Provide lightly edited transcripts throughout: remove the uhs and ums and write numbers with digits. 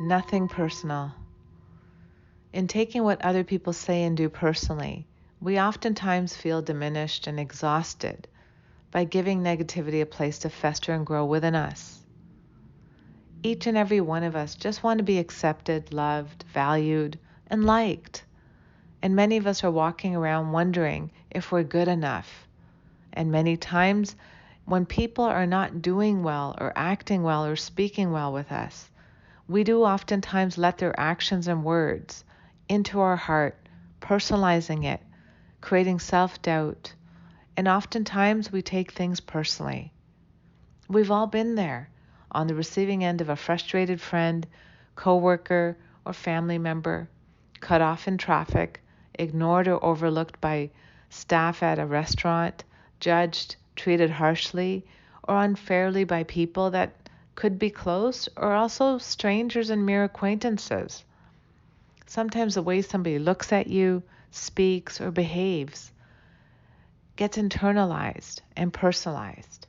Nothing personal. In taking what other people say and do personally, we oftentimes feel diminished and exhausted by giving negativity a place to fester and grow within us. Each and every one of us just want to be accepted, loved, valued, and liked. And many of us are walking around wondering if we're good enough. And many times, when people are not doing well or acting well or speaking well with us, we do oftentimes let their actions and words into our heart, personalizing it, creating self-doubt, and oftentimes we take things personally. We've all been there, on the receiving end of a frustrated friend, coworker, or family member, cut off in traffic, ignored or overlooked by staff at a restaurant, judged, treated harshly, or unfairly by people that could be close or also strangers and mere acquaintances. Sometimes the way somebody looks at you, speaks, or behaves gets internalized and personalized.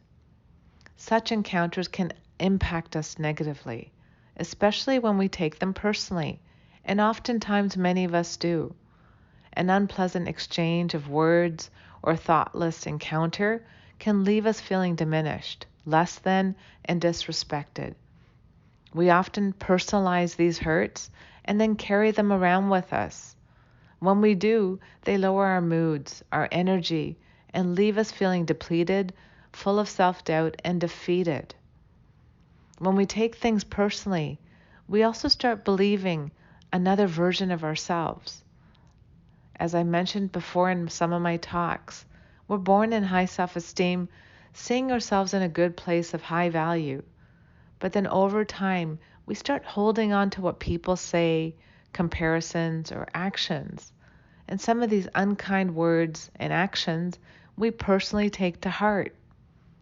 Such encounters can impact us negatively, especially when we take them personally, and oftentimes many of us do. An unpleasant exchange of words or thoughtless encounter can leave us feeling diminished, less than, and disrespected. We often personalize these hurts and then carry them around with us. When we do, they lower our moods, our energy, and leave us feeling depleted, full of self-doubt, and defeated. When we take things personally, we also start believing another version of ourselves. As I mentioned before in some of my talks, we're born in high self-esteem, seeing ourselves in a good place of high value. But then over time, we start holding on to what people say, comparisons, or actions. And some of these unkind words and actions we personally take to heart.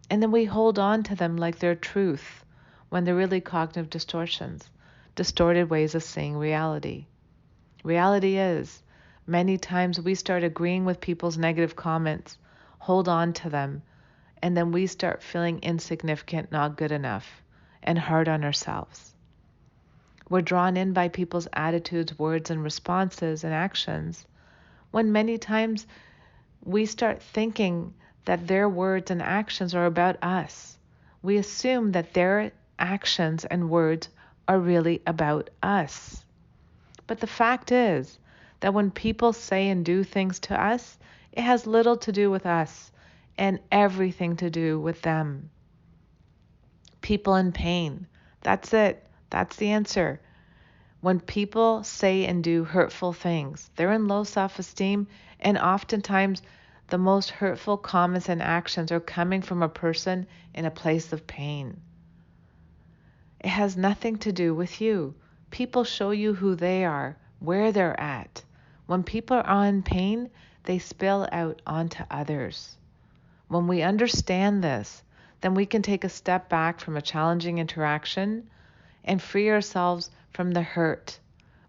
And then we hold on to them like they're truth, when they're really cognitive distortions, distorted ways of seeing reality. Reality is, many times we start agreeing with people's negative comments, hold on to them, and then we start feeling insignificant, not good enough, and hard on ourselves. We're drawn in by people's attitudes, words, and responses and actions, when many times we start thinking that their words and actions are about us. We assume that their actions and words are really about us. But the fact is that when people say and do things to us, it has little to do with us and everything to do with them. People in pain. That's it. That's the answer. When people say and do hurtful things, they're in low self-esteem, and oftentimes the most hurtful comments and actions are coming from a person in a place of pain. It has nothing to do with you. People show you who they are, where they're at. When people are in pain, they spill out onto others. When we understand this, then we can take a step back from a challenging interaction and free ourselves from the hurt.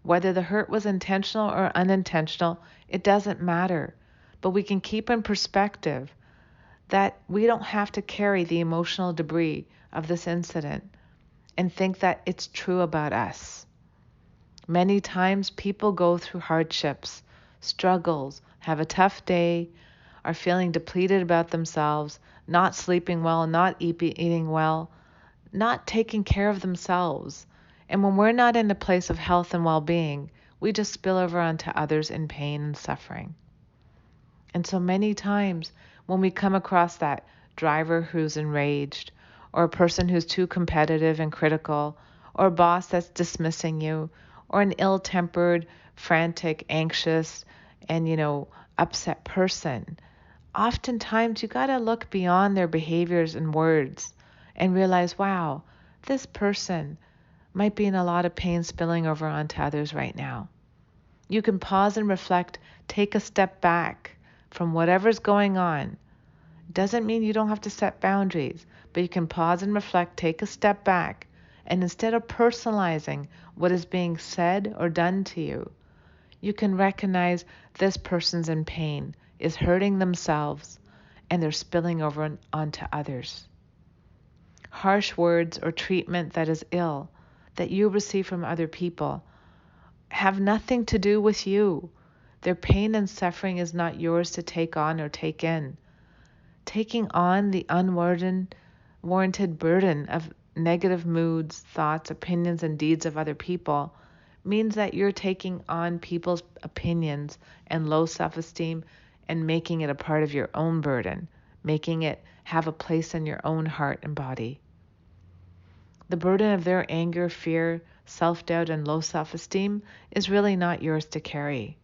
Whether the hurt was intentional or unintentional, it doesn't matter. But we can keep in perspective that we don't have to carry the emotional debris of this incident and think that it's true about us. Many times people go through hardships, struggles, have a tough day, are feeling depleted about themselves, not sleeping well, not eating well, not taking care of themselves. And when we're not in a place of health and well-being, we just spill over onto others in pain and suffering. And so many times when we come across that driver who's enraged, or a person who's too competitive and critical, or a boss that's dismissing you, or an ill-tempered, frantic, anxious, and upset person, oftentimes you got to look beyond their behaviors and words and realize, wow, this person might be in a lot of pain spilling over onto others right now. You can pause and reflect, take a step back from whatever's going on. Doesn't mean you don't have to set boundaries, but you can pause and reflect, take a step back, and instead of personalizing what is being said or done to you, you can recognize this person's in pain, is hurting themselves, and they're spilling over onto others. Harsh words or treatment that is ill, that you receive from other people have nothing to do with you. Their pain and suffering is not yours to take on or take in. Taking on the unwarranted burden of negative moods, thoughts, opinions, and deeds of other people means that you're taking on people's opinions and low self-esteem and making it a part of your own burden, making it have a place in your own heart and body. The burden of their anger, fear, self-doubt, and low self-esteem is really not yours to carry.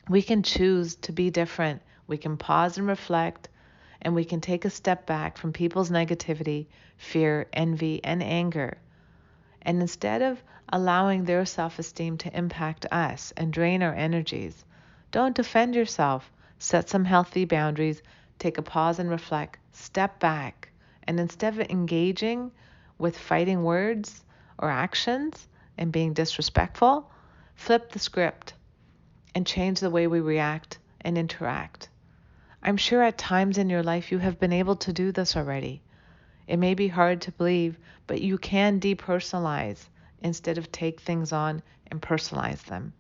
We can choose to be different. We can pause and reflect, and we can take a step back from people's negativity, fear, envy, and anger. And instead of allowing their self-esteem to impact us and drain our energies, don't defend yourself. Set some healthy boundaries, take a pause and reflect, step back, and instead of engaging with fighting words or actions and being disrespectful, flip the script and change the way we react and interact. I'm sure at times in your life you have been able to do this already. It may be hard to believe, but you can depersonalize instead of take things on and personalize them.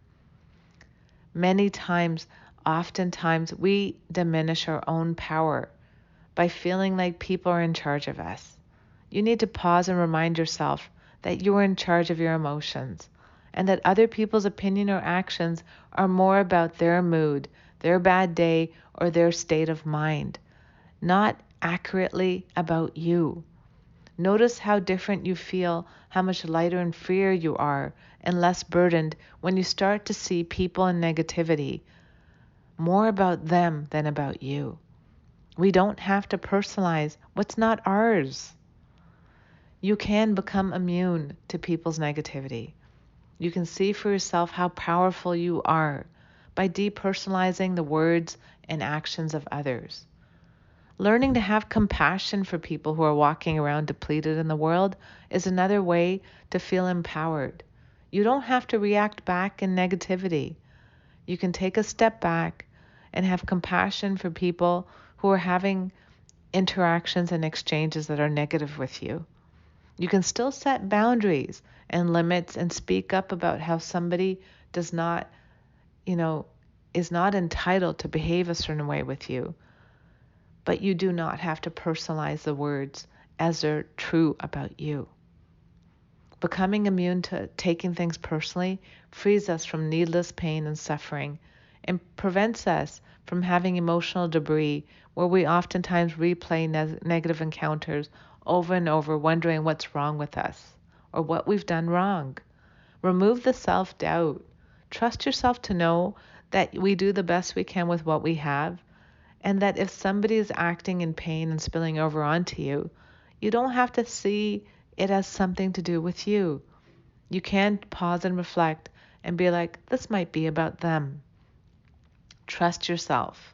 Many times, oftentimes, we diminish our own power by feeling like people are in charge of us. You need to pause and remind yourself that you are in charge of your emotions and that other people's opinion or actions are more about their mood, their bad day, or their state of mind, not accurately about you. Notice how different you feel, how much lighter and freer you are, and less burdened when you start to see people and negativity more about them than about you. We don't have to personalize what's not ours. You can become immune to people's negativity. You can see for yourself how powerful you are by depersonalizing the words and actions of others. Learning to have compassion for people who are walking around depleted in the world is another way to feel empowered. You don't have to react back in negativity. You can take a step back and have compassion for people who are having interactions and exchanges that are negative with you. You can still set boundaries and limits and speak up about how somebody does not, is not entitled to behave a certain way with you. But you do not have to personalize the words as they're true about you. Becoming immune to taking things personally frees us from needless pain and suffering and prevents us from having emotional debris where we oftentimes replay negative encounters over and over, wondering what's wrong with us or what we've done wrong. Remove the self-doubt. Trust yourself to know that we do the best we can with what we have, and that if somebody is acting in pain and spilling over onto you, you don't have to see it as something to do with you. You can pause and reflect and be like, this might be about them. Trust yourself.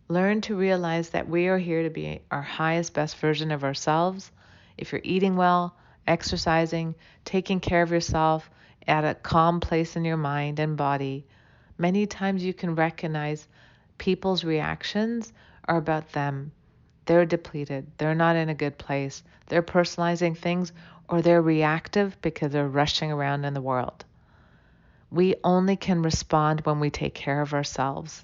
Learn to realize that we are here to be our highest, best version of ourselves. If you're eating well, exercising, taking care of yourself at a calm place in your mind and body, many times you can recognize people's reactions are about them. They're depleted. They're not in a good place. They're personalizing things, or they're reactive because they're rushing around in the world. We only can respond when we take care of ourselves.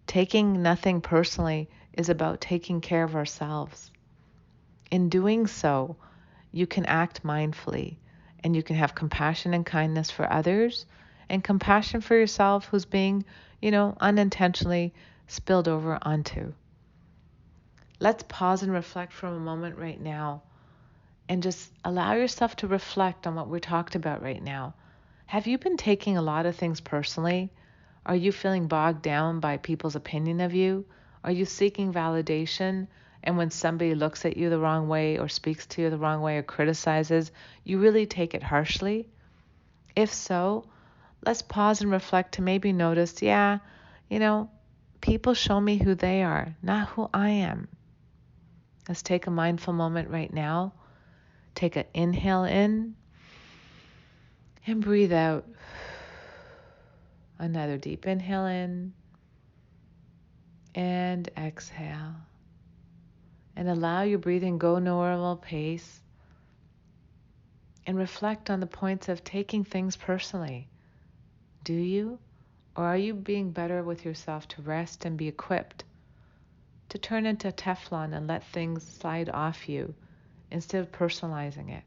Taking nothing personally is about taking care of ourselves. In doing so, you can act mindfully and you can have compassion and kindness for others and compassion for yourself who's being, unintentionally spilled over onto. Let's pause and reflect for a moment right now and just allow yourself to reflect on what we talked about right now. Have you been taking a lot of things personally? Are you feeling bogged down by people's opinion of you? Are you seeking validation? And when somebody looks at you the wrong way or speaks to you the wrong way or criticizes, you really take it harshly? If so, let's pause and reflect to maybe notice, people show me who they are, not who I am. Let's take a mindful moment right now. Take an inhale in and breathe out. Another deep inhale in and exhale. And allow your breathing go normal pace. and reflect on the points of taking things personally. Do you? Or are you being better with yourself to rest and be equipped to turn into Teflon and let things slide off you instead of personalizing it?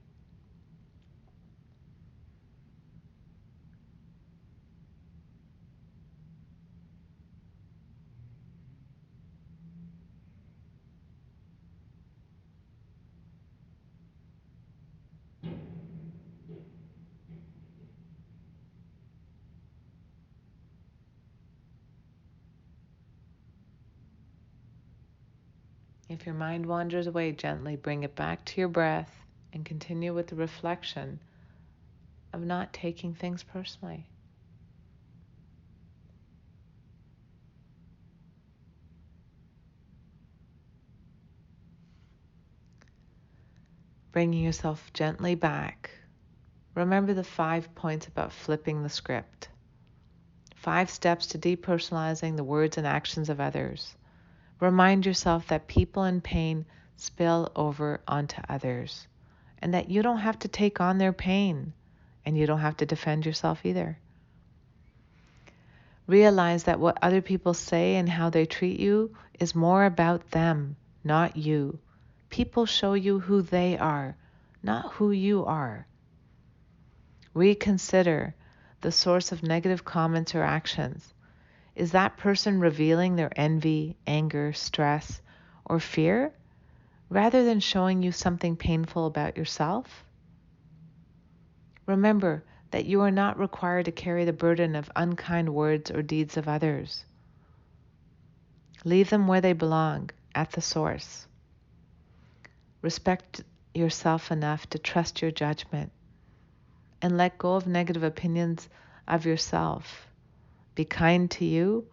If your mind wanders away, gently bring it back to your breath and continue with the reflection of not taking things personally. Bringing yourself gently back. Remember the 5 points about flipping the script. 5 steps to depersonalizing the words and actions of others. Remind yourself that people in pain spill over onto others, and that you don't have to take on their pain, and you don't have to defend yourself either. Realize that what other people say and how they treat you is more about them, not you. People show you who they are, not who you are. Reconsider the source of negative comments or actions. Is that person revealing their envy, anger, stress, or fear, rather than showing you something painful about yourself? Remember that you are not required to carry the burden of unkind words or deeds of others. Leave them where they belong, at the source. Respect yourself enough to trust your judgment and let go of negative opinions of yourself. Be kind to you,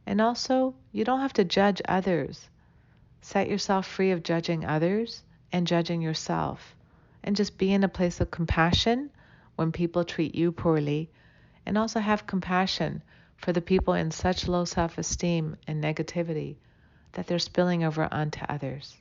and also you don't have to judge others. Set yourself free of judging others and judging yourself, and just be in a place of compassion when people treat you poorly, and also have compassion for the people in such low self-esteem and negativity that they're spilling over onto others.